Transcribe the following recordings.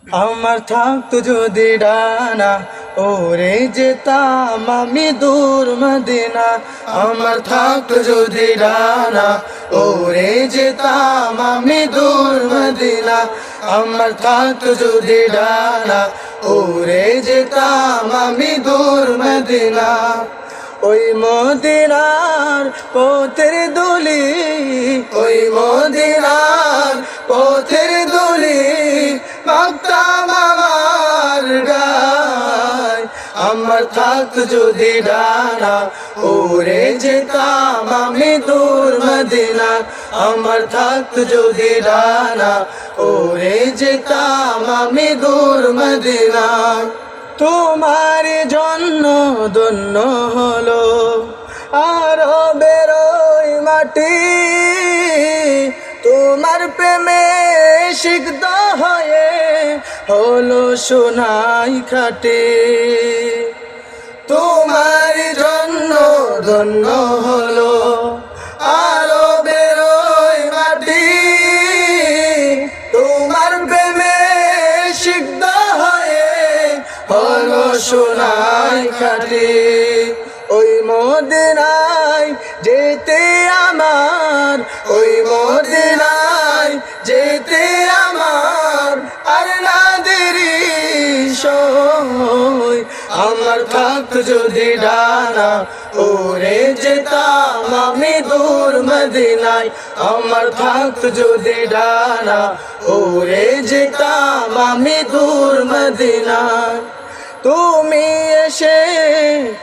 আমার থাকতো যদি ডানা ওরে যেতাম আমি দূর মদিনা। আমার থাকতো যদি ডানা ওরে যেতাম আমি দূর মদিনা। আমার থাকতো যদি ডানা ওরে যেতাম আমি দূর মদিনা। ওই মদিনার পথের দুলি, ওই মদিনার পথের দুলি মাখতাম আমার গায়। আমার থাকতো যদি ডানা ওরে যেতাম আমি দূর মদিনা। আমার থাকতো যদি ডানা ওরে যেতাম আমি দূর মদিনা। তোমার জন্য ধন্য হলো আরবের ওই মাটি, তোমার প্রেমে সিক্ত হয়ে হলো সোনাই খাটি। তোমার জন্য ধন্য হলো আরবের ওই মাটি, তোমার প্রেমে সিক্ত হয়ে হলো সোনাই খাটি। ওই মদিনায় যেতে আমার, ওই মদিনায় যেতে আমার আর না দেরি সই। আমার থাকতো যদি ডানা ওরে যেতাম আমি দূর মদিনায়। আমার থাকতো যদি ডানা ওরে যেতাম আমি দূর মদিনায়। তুমি এসে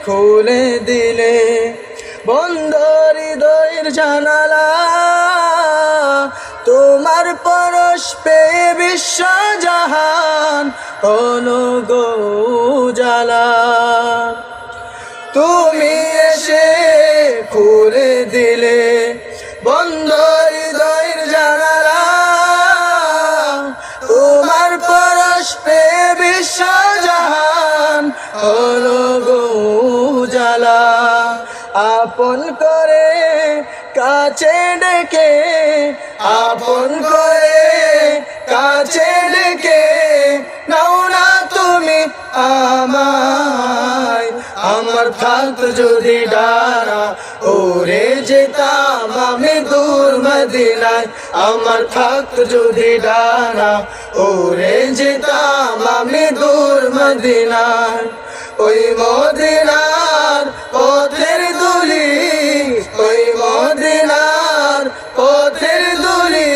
খুলে দিলে বন্ধ হৃদয়ের জানালা, তোমার পরশ পেয়ে বিশ্ব জাহান হলো গো উজালা। তুমি এসে খুলে দিলে বন্ধ হৃদয়ের জানালা, তোমার পরশ পেয়ে বিশ্ব জাহান হলো গো উজালা। আপন করে কাছে ডেকে, আপন করে কাছে ডেকে নাও না তুমি আমায়। আমার থাকতো যদি ডানা ওরে যেতাম আমি দূর মদিনায়। আমার থাকতো যদি ডানা ওরে যেতাম আমি দূর মদিনায়। ওই মদিনার পথের দুলি, ওই মদিনার পথের দুলি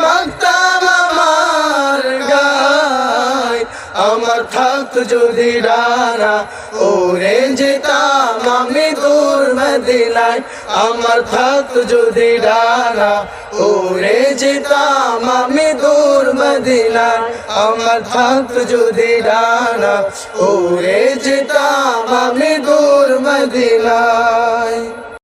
মাখতাম আমার গায়। আমার থাকতো যদি ডানা ওরে যেতাম আমি দূর মদিনায়। আমার থাকতো যদি ডানা ওরে যেতাম আমি দূর মদিনায়। আমার থাকতো যদি ডানা ওরে যেতাম আমি দূর মদিনায়।